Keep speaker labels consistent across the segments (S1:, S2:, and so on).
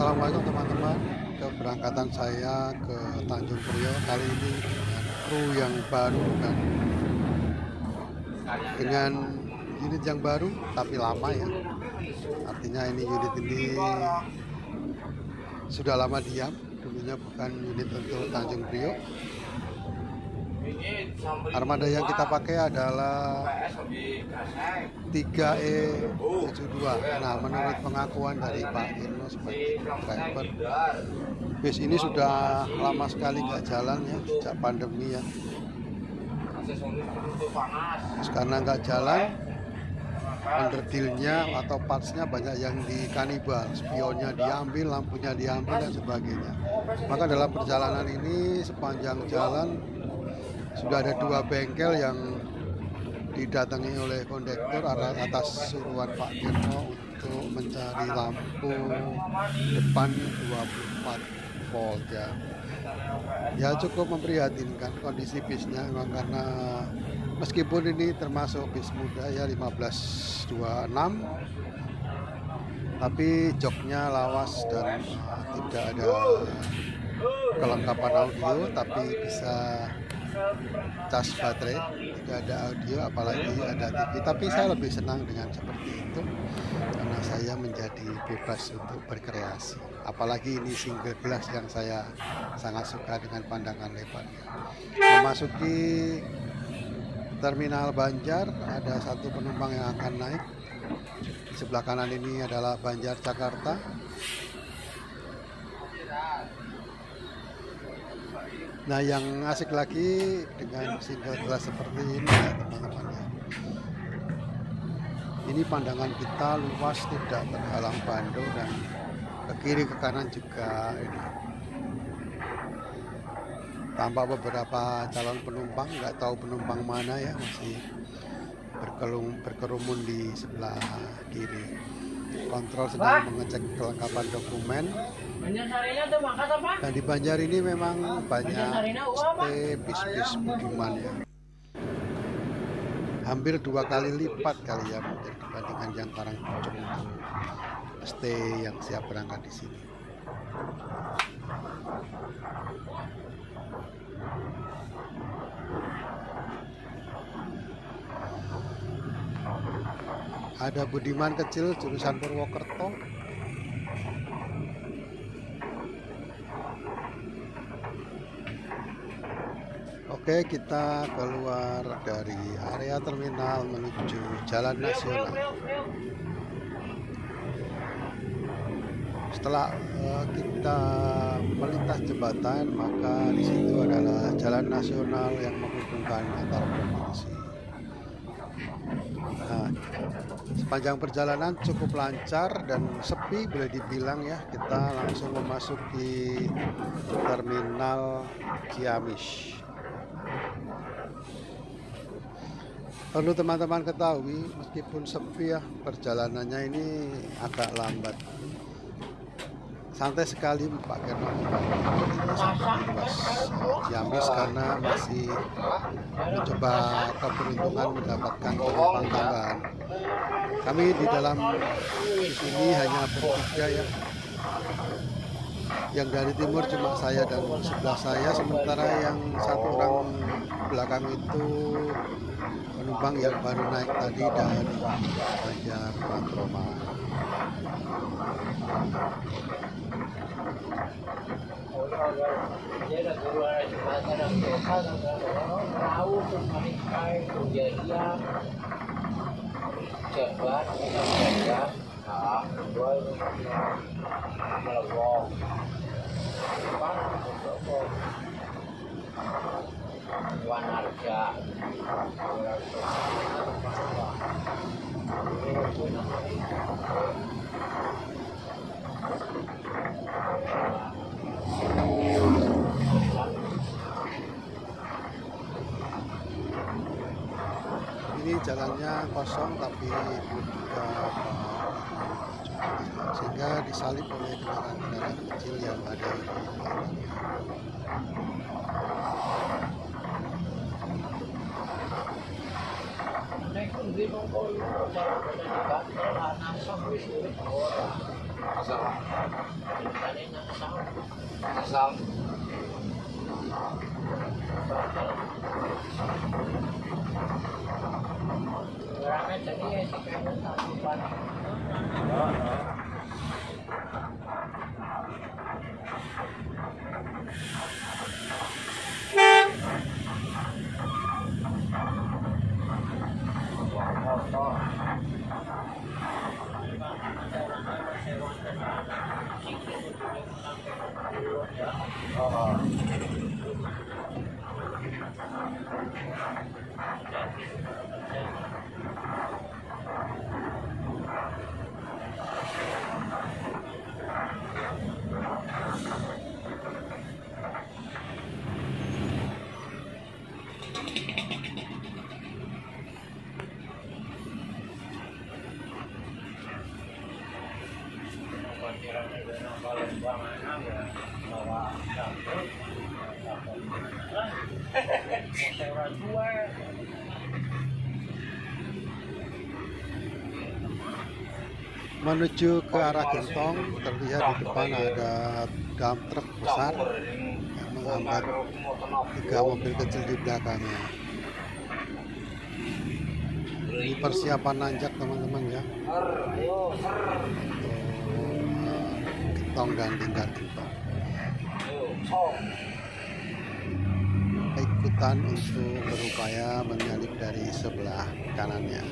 S1: Assalamualaikum teman-teman. Keberangkatan saya ke Tanjung Priok kali ini dengan kru yang baru dan dengan unit yang baru tapi lama ya. Artinya ini unit ini sudah lama diam. Dulunya bukan unit untuk Tanjung Priok. Armada yang kita pakai adalah 3E72. Nah, menurut pengakuan dari Pak Irno sebagai driver, bis ini sudah lama sekali nggak jalan ya, sejak pandemi ya. Terus karena nggak jalan, underdealnya atau partsnya banyak yang dikanibal, spionnya diambil, lampunya diambil dan sebagainya. Maka dalam perjalanan ini sepanjang jalan sudah ada 2 bengkel yang didatangi oleh kondektur atas suruhan Pak Irno untuk mencari lampu depan 24 volt ya. Ya cukup memprihatinkan kondisi bisnya memang, karena meskipun ini termasuk bis muda ya 1526, tapi joknya lawas dan tidak ada kelengkapan audio, tapi bisa cas baterai, tidak ada audio apalagi ada TV. Tapi saya lebih senang dengan seperti itu karena saya menjadi bebas untuk berkreasi, apalagi ini single glass yang saya sangat suka dengan pandangan lebarnya. Memasuki terminal Banjar, ada satu penumpang yang akan naik. Di sebelah kanan ini adalah Banjar Jakarta. Nah, yang asik lagi dengan single glass seperti ini ya teman-teman ya. Ini pandangan kita luas, tidak terhalang bando, dan ke kiri ke kanan juga ini. Tampak beberapa calon penumpang, nggak tahu penumpang mana ya, masih berkerumun di sebelah kiri. Kontrol sedang mengecek kelengkapan dokumen. Dan di Banjar ini memang banyak stay bis-bis Budiman ya. Hampir 2 kali lipat kali ya mungkin dibandingkan yang Karangpucung untuk stay yang siap berangkat di sini. Ada Budiman kecil jurusan Purwokerto. Oke, kita keluar dari area terminal menuju Jalan Nasional. Setelah kita melintas jembatan, maka di situ adalah Jalan Nasional yang menghubungkan antar provinsi. Nah, sepanjang perjalanan cukup lancar dan sepi boleh dibilang ya. Kita langsung memasuki terminal Ciamis. Perlu teman-teman ketahui, meskipun sepi ya, perjalanannya ini agak lambat. Santai sekali Pak Irno sampai di ruas Ciamis karena masih mencoba keberuntungan mendapatkan penumpang tambahan. Kami di dalam bis ini hanya bertiga ya. Yang dari timur cuma saya dan sebelah saya, sementara yang satu orang belakang itu penumpang yang baru naik tadi dari Banjar Matraman. Ini jalannya kosong tapi belum juga sehingga disalip oleh kendaraan-kendaraan kecil yang ada di belakangnya. Menuju ke arah Gentong, terlihat di depan ada dump truk besar yang menghambat 3 mobil kecil di belakangnya. Ini persiapan nanjak teman-teman ya, Gentong dan Lingkar Gentong. Ikutan untuk berupaya menyalip dari sebelah kanannya.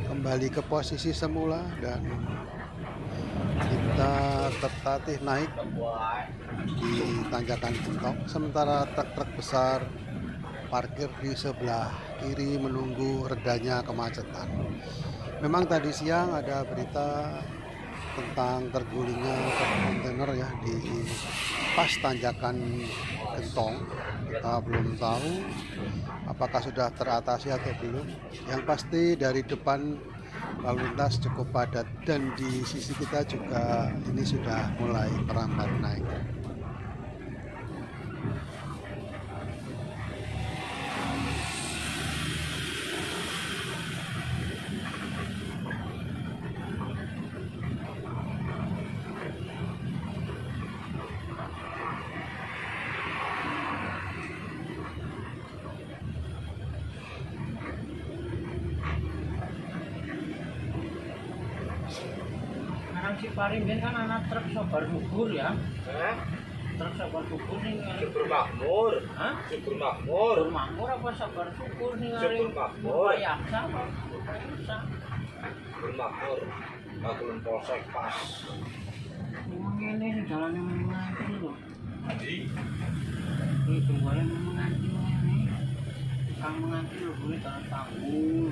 S1: Kembali ke posisi semula dan kita tertatih naik di tanjakan Gentong, sementara truk-truk besar parkir di sebelah kiri menunggu redanya kemacetan. Memang tadi siang ada berita tentang tergulingnya kontainer ya di pas tanjakan Gentong. Kita belum tahu apakah sudah teratasi atau belum. Yang pasti dari depan lalu lintas cukup padat dan di sisi kita juga ini sudah mulai merambat naik.
S2: Si Parimben kan anak truk sabar bubur ya. Truk sabar bubur nih
S3: Subur Makmur.
S2: Hah?
S3: Subur Makmur.
S2: Subur Makmur apa sabar bubur nih
S3: Subur Makmur.
S2: Yaksa apa? Yaksa.
S3: Subur Makmur. Makulun Polsek pas.
S2: Memang ini jalannya menganti loh.
S3: Tadi
S2: Itu boleh menganti ini. Kang menganti loh boleh tanggul.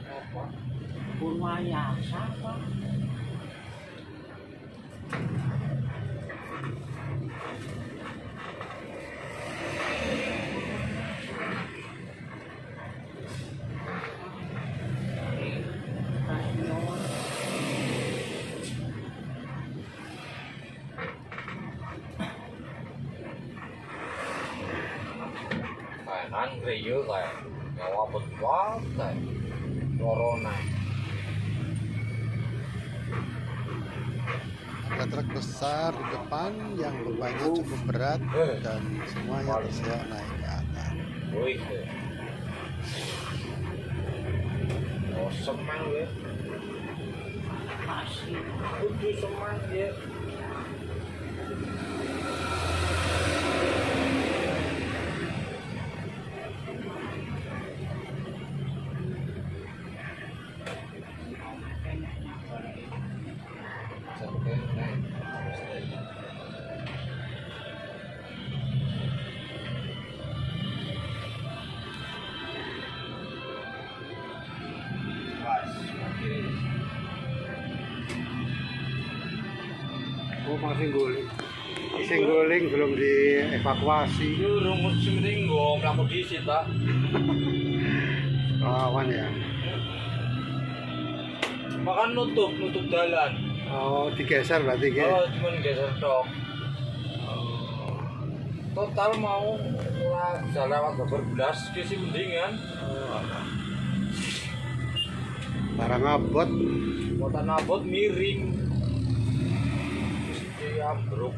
S2: Apa? Purwayasa apa?
S3: kanan kriyo kayak nyawa betul kayak corona.
S1: Ada truk besar di depan yang bebannya cukup berat dan semuanya tersiok naik ke atas.
S3: Wih, oh semen weh,
S2: Masih.
S3: kudu semen ya.
S1: Oh, masih guling. Sing guling belum dievakuasi.
S3: Itu rumput sementing gue melakukan disit pak.
S1: Lawan ya.
S3: Makan nutup jalan.
S1: Oh, digeser berarti ya.
S3: Oh, cuma geser tok. Total mau jalan lewat belas ke sih mendingan.
S1: Barang abot.
S3: Muatan abot miring. Mesti ambruk.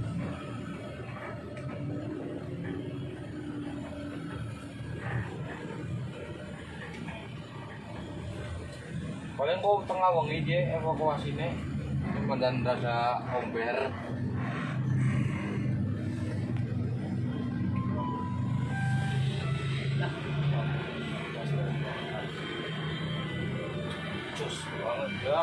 S3: Paling kok tengah wengi dia evakuasine Medan rasa omber. Cus banget ya.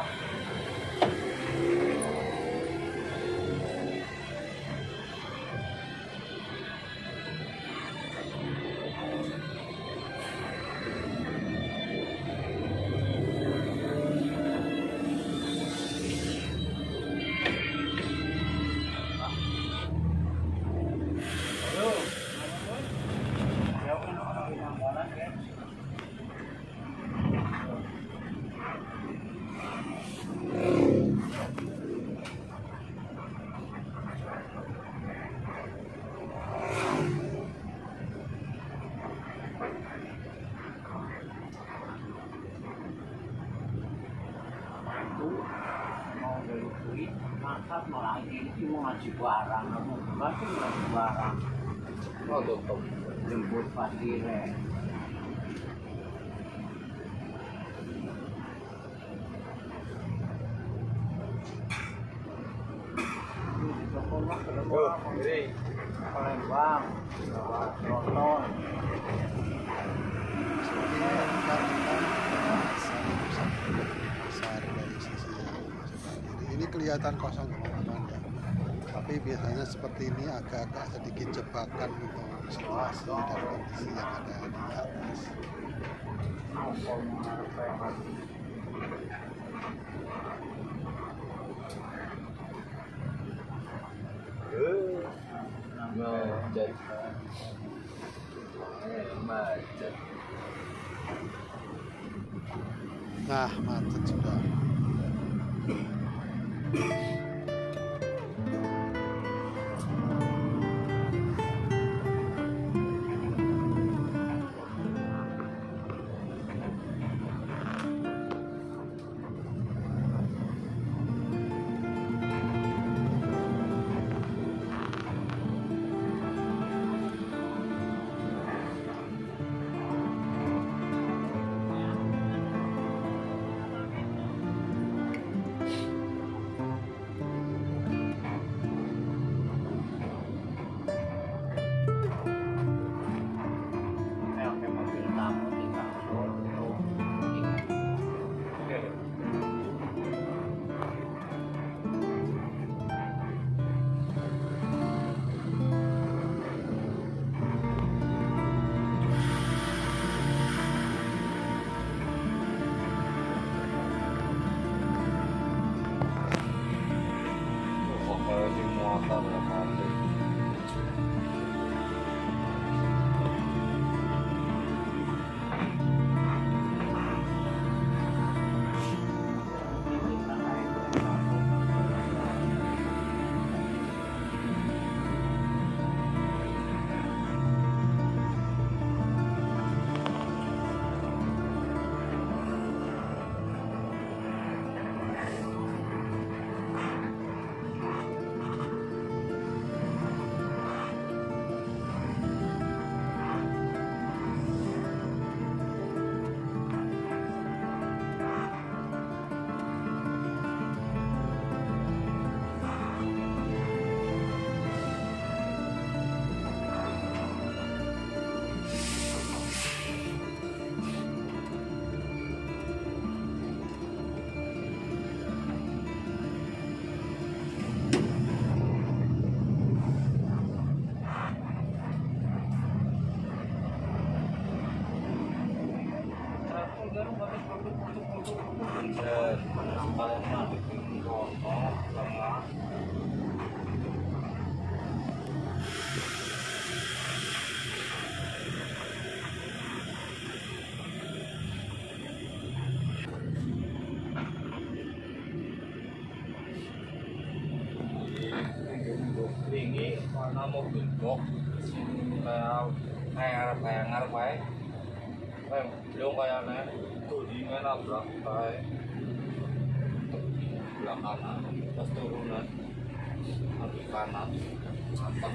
S2: Mau dari duit, mantap malah ini mau ngaji barang, mau ngaji barang,
S3: Oh tutup.
S2: jemput pasire. Di toko mah
S3: Oh, miring.
S2: Palembang, Roton.
S1: Besar dari sisi sebelah kiri. Ini kelihatan kosong teman-teman ya. Tapi biasanya seperti ini agak-agak sedikit jebakan untuk situasi dan kondisi yang ada di atas.
S3: Macet. Macet.
S1: Nah, macet sudah.
S3: Tinggi karena mobil box kayak ngarep wae. Belum kayak nek tudingan nabrak kae. sebelah kanan pas turunan kaki kanan mantap.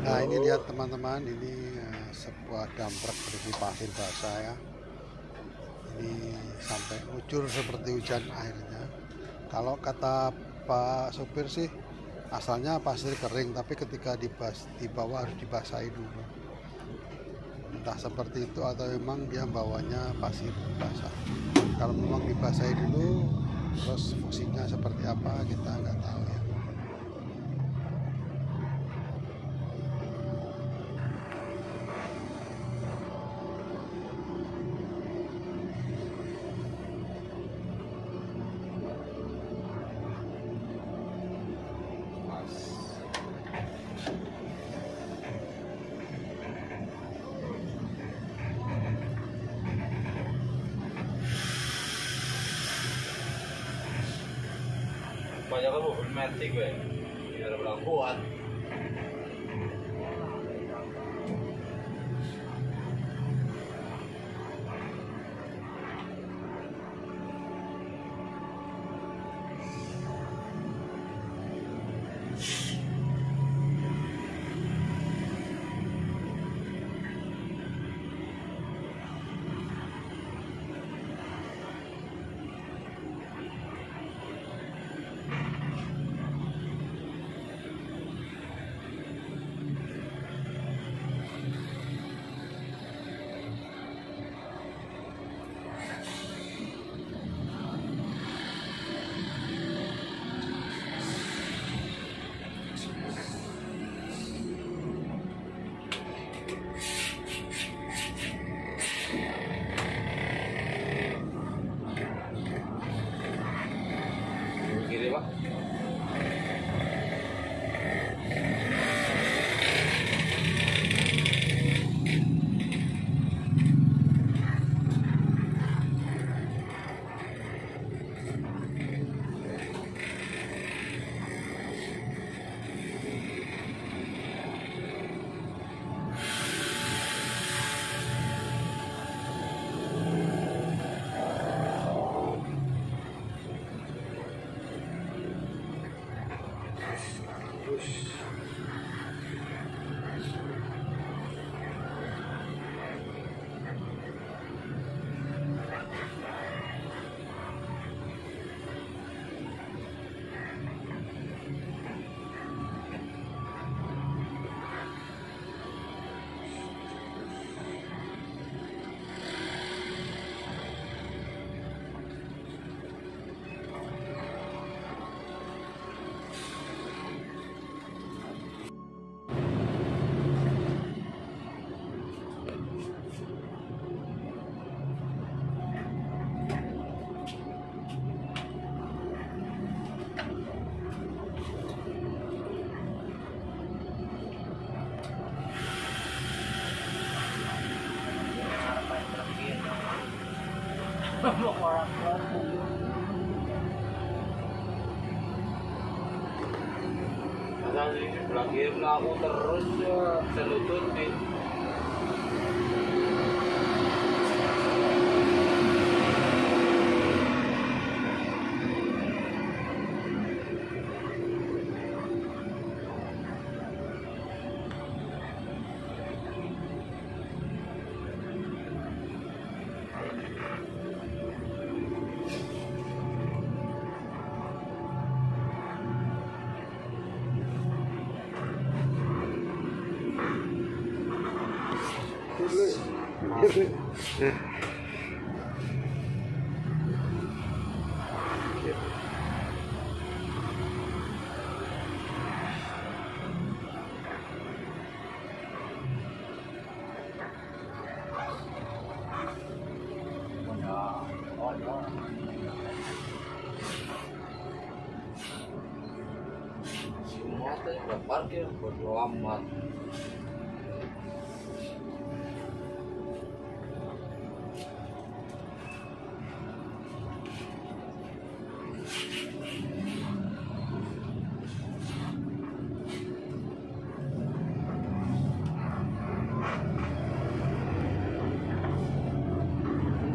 S1: Nah ini lihat teman-teman, ini sebuah dump-truck berisi pasir basah ya. Ini sampai ngucur seperti hujan airnya. Kalau kata Pak supir sih asalnya pasir kering, tapi ketika dibawa harus dibasahi dulu. Entah seperti itu atau memang dia bawanya pasir basah. Kalau memang dibasahi dulu, terus fungsinya seperti apa kita nggak tahu ya.
S3: Banyak kan mobil metik gue, biar bilang kuat. Kiri pak.
S2: Orang tua
S3: Asal di sebelah kiri aku terus selututin. Semua tuh udah parkir bodo amat.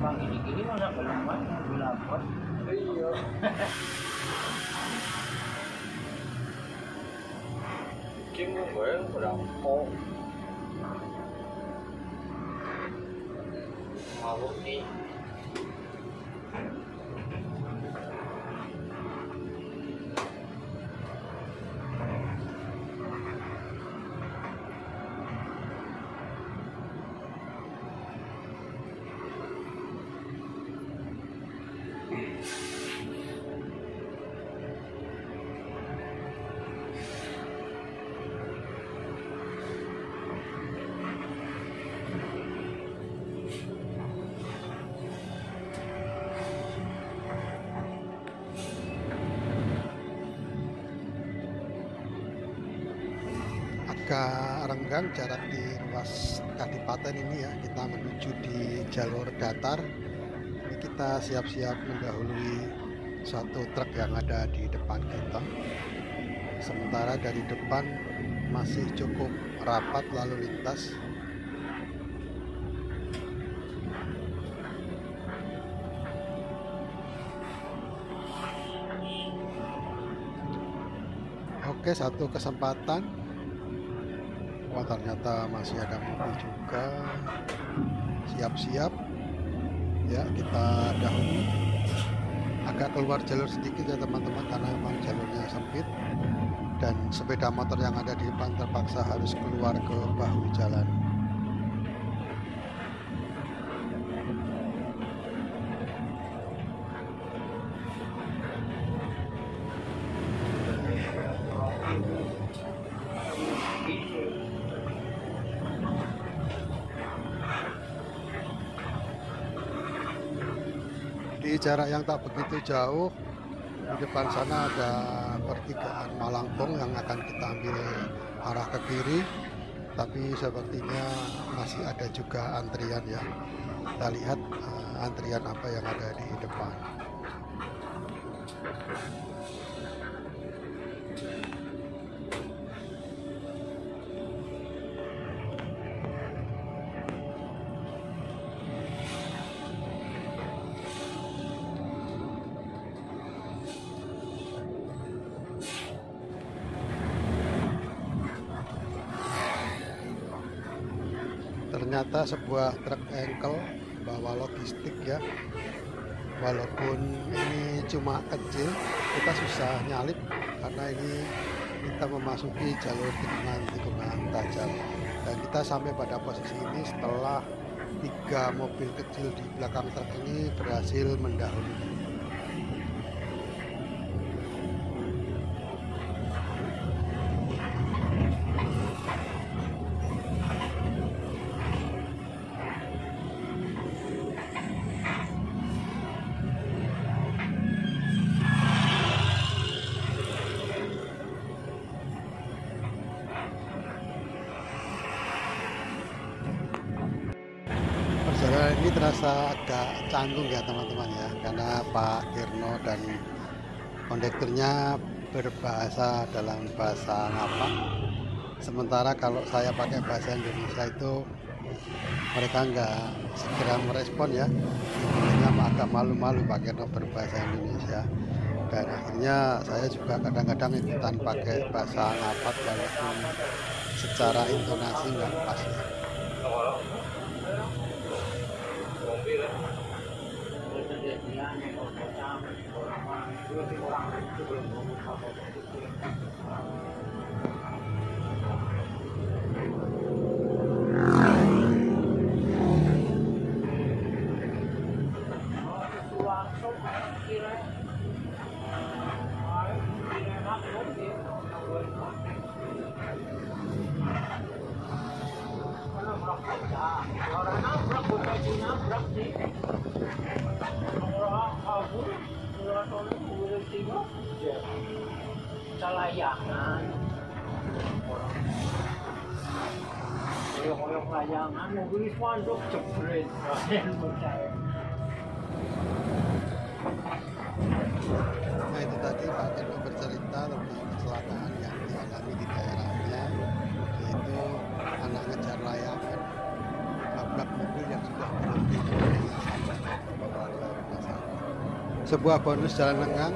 S2: Bang ini mana belum kan? Belum.
S3: Iya. Kim gue berapa? Mabuk nih.
S1: Agak renggang jarak di ruas Kadipaten ini ya, kita menuju di jalur datar. Ini kita siap-siap mendahului satu truk yang ada di depan kita. Sementara dari depan masih cukup rapat lalu lintas. Oke, satu kesempatan. Wah, ternyata masih ada mobil juga. Siap-siap ya, kita dahulu. Agak keluar jalur sedikit ya teman-teman, karena memang jalurnya sempit dan sepeda motor yang ada di depan terpaksa harus keluar ke bahu jalan. Di jarak yang tak begitu jauh, di depan sana ada pertigaan Malangpong yang akan kita ambil arah ke kiri, tapi sepertinya masih ada juga antrian ya. Kita lihat antrian apa yang ada di depan. Ternyata sebuah truk engkel bawa logistik ya. Walaupun ini cuma kecil, kita susah nyalip karena ini kita memasuki jalur tikungan tajam. Dan kita sampai pada posisi ini setelah 3 mobil kecil di belakang truk ini berhasil mendahului. Perjalanan ini terasa agak canggung ya teman-teman ya, karena Pak Kirno dan kondekturnya berbahasa dalam bahasa Ngapak. Sementara kalau saya pakai bahasa Indonesia itu mereka nggak segera merespon ya. Sebenarnya agak malu-malu Pak Kirno berbahasa Indonesia. Dan akhirnya saya juga kadang-kadang ikutan pakai bahasa Ngapak walaupun secara intonasi nggak pas ya.
S2: Layangan, koyok layangan, mobil spanduk jebret,
S1: Nah itu tadi Pak Kirno bercerita tentang kecelakaan yang dialami di daerahnya, yaitu anak ngejar layangan nabrak mobil yang sudah berhenti sebuah bonus jalan lengang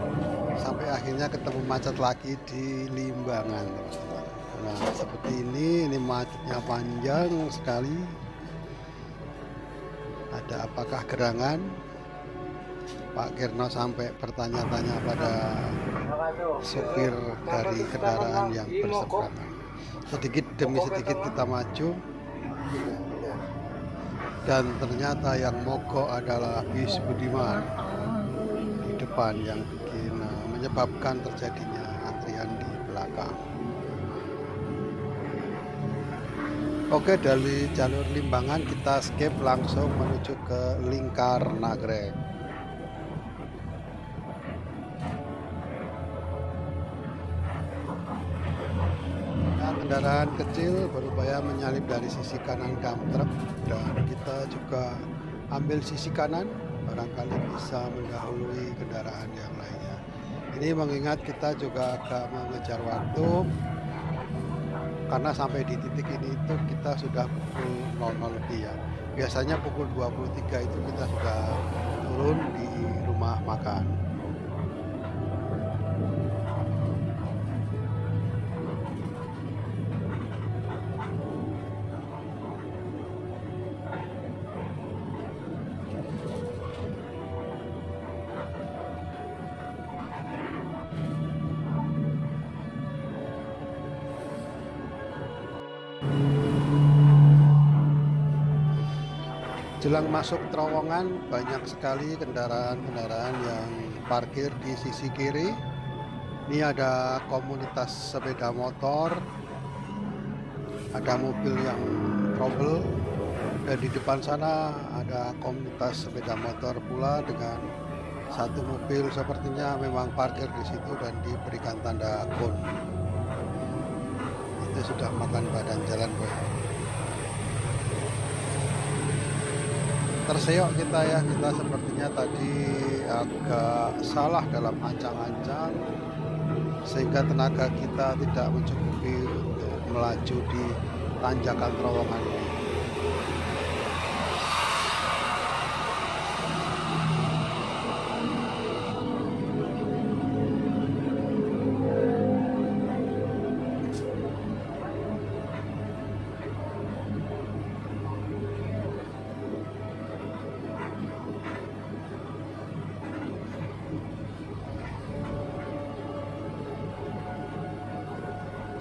S1: sampai akhirnya ketemu macet lagi di Limbangan. Nah, seperti ini macetnya panjang sekali. Ada apakah gerangan? Pak Kirno sampai bertanya-tanya pada supir dari kendaraan yang berseberangan. Sedikit demi sedikit kita maju, dan ternyata yang mogok adalah bis Budiman di depan yang bikin menyebabkan terjadinya antrian di belakang. Oke, dari jalur Limbangan kita skip langsung menuju ke Lingkar Nagrek. Kendaraan kecil berupaya menyalip dari sisi kanan dump truck, dan kita juga ambil sisi kanan, barangkali bisa mendahului kendaraan yang lainnya. Ini mengingat kita juga agak mengejar waktu, karena sampai di titik ini itu kita sudah pukul 00 lebih ya. Biasanya pukul 23 itu kita sudah turun di rumah makan. Jelang masuk terowongan banyak sekali kendaraan-kendaraan yang parkir di sisi kiri. Ini ada komunitas sepeda motor, ada mobil yang trouble, dan di depan sana ada komunitas sepeda motor pula dengan satu mobil sepertinya memang parkir di situ dan diberikan tanda kon. Itu sudah makan badan jalan, boy. Terseok kita ya, kita sepertinya tadi agak salah dalam ancang-ancang sehingga tenaga kita tidak mencukupi untuk melaju di tanjakan terowongan ini.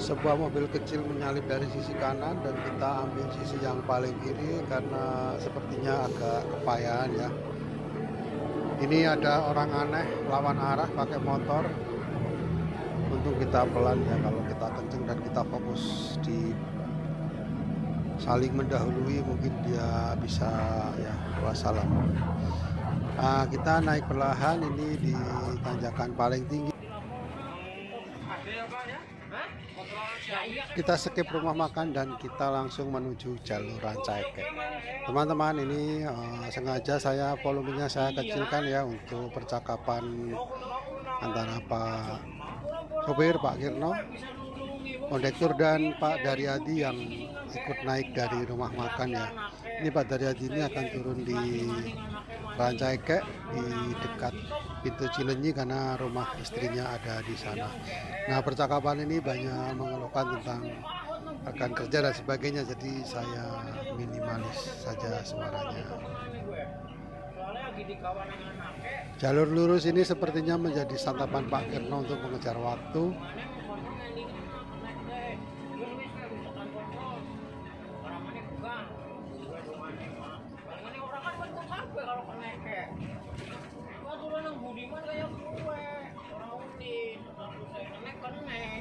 S1: Sebuah mobil kecil menyalip dari sisi kanan dan kita ambil sisi yang paling kiri karena sepertinya agak kepayahan ya. Ini ada orang aneh lawan arah pakai motor. Untung kita pelan ya, kalau kita kenceng dan kita fokus di saling mendahului mungkin dia bisa ya wassalam. Nah, kita naik perlahan ini di tanjakan paling tinggi. Kita skip rumah makan dan kita langsung menuju jalur Rancaikek. Teman-teman, ini sengaja volumenya saya kecilkan ya untuk percakapan antara Pak sopir, Pak Kirno, kondektur, dan Pak Daryadi yang ikut naik dari rumah makan ya. Ini Pak Daryadi ini akan turun di Rancaikek di dekat pintu Cilenyi karena rumah istrinya ada di sana. Nah, percakapan ini banyak mengeluhkan tentang rekan kerja dan sebagainya, jadi saya minimalis saja suaranya. Jalur lurus ini sepertinya menjadi santapan Pak Kirno untuk mengejar waktu.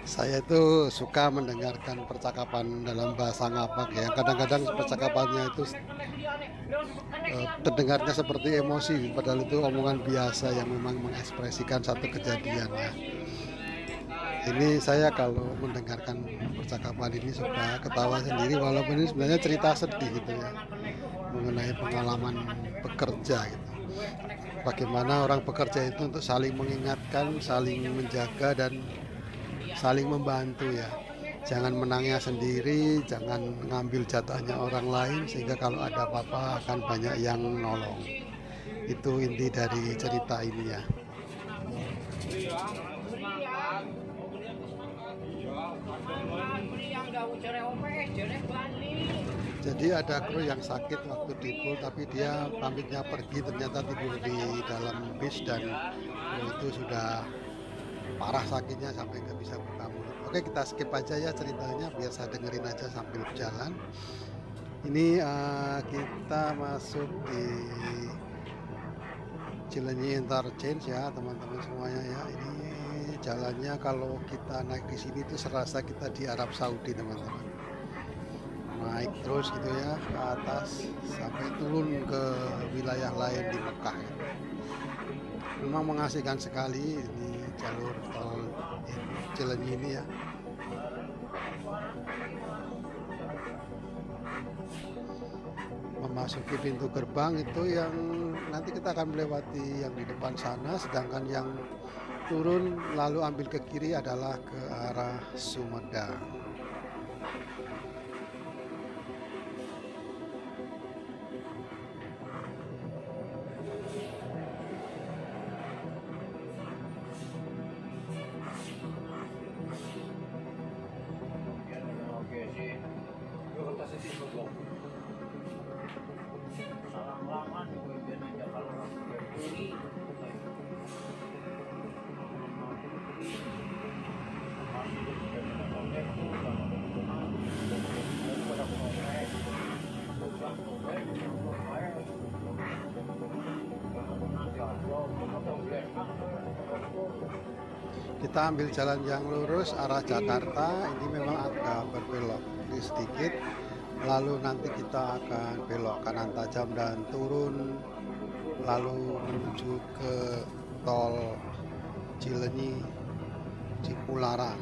S1: Saya itu suka mendengarkan percakapan dalam bahasa ngapak ya. Kadang-kadang percakapannya itu terdengarnya seperti emosi, padahal itu omongan biasa yang memang mengekspresikan satu kejadian ya. Ini saya kalau mendengarkan percakapan ini suka ketawa sendiri, walaupun ini sebenarnya cerita sedih gitu ya, mengenai pengalaman bekerja gitu. Bagaimana orang bekerja itu untuk saling mengingatkan, saling menjaga, dan saling membantu ya. Jangan menangnya sendiri, jangan ngambil jatahnya orang lain, sehingga kalau ada apa-apa akan banyak yang nolong. Itu inti dari cerita ini ya.
S2: Meriang. Meriang nggak ujar OPS, jadi Bali.
S1: Jadi ada kru yang sakit waktu di pool, tapi dia pamitnya pergi, ternyata tidur di dalam bis dan kru itu sudah parah sakitnya sampai nggak bisa buka mulut. Oke, kita skip aja ya ceritanya biar saya dengerin aja sambil berjalan. Ini kita masuk di Cilenyi Interchange ya teman-teman semuanya ya. Ini jalannya kalau kita naik di sini tuh serasa kita di Arab Saudi teman-teman. Naik terus gitu ya ke atas sampai turun ke wilayah lain di Mekah. Memang mengasihkan sekali ini jalur tol Cilenyi ini ya. Memasuki pintu gerbang itu yang nanti kita akan melewati yang di depan sana, sedangkan yang turun lalu ambil ke kiri adalah ke arah Sumedang.
S2: Salam-salaman juga biar aja kalau beli.
S1: Kita ambil jalan yang lurus arah Jakarta. Ini memang agak berbelok sedikit, lalu nanti kita akan belok kanan tajam dan turun lalu menuju ke tol Cilenyi Cipularang.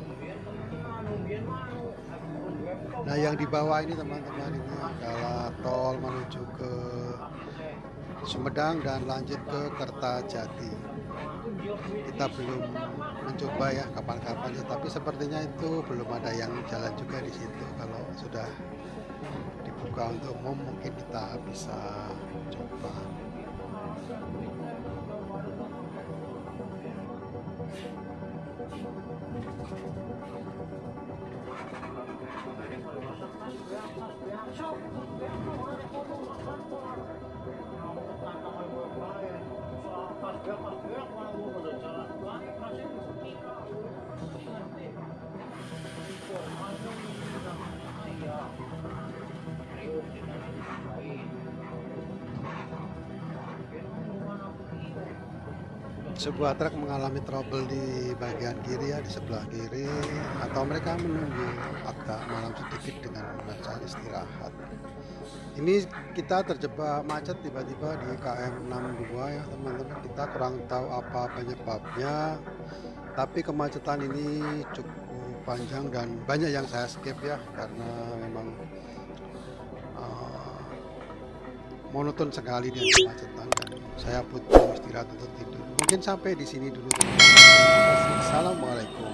S1: Nah yang di bawah ini teman-teman ini adalah tol menuju ke Sumedang dan lanjut ke Kertajati. Kita belum mencoba ya kapan-kapan ya, tapi sepertinya itu belum ada yang jalan juga di situ. Kalau sudah dibuka untuk umum mungkin kita bisa coba. Sebuah truk mengalami trouble di bagian kiri ya, di sebelah kiri, atau mereka menunggu agak malam sedikit dengan mencari istirahat. Ini kita terjebak macet tiba-tiba di KM 62 ya teman-teman. Kita kurang tahu apa penyebabnya, tapi kemacetan ini cukup panjang dan banyak yang saya skip ya karena memang monoton sekali dengan kemacetan dan saya butuh istirahat untuk tidur. Mungkin sampai di sini dulu. Terima kasih. Assalamualaikum.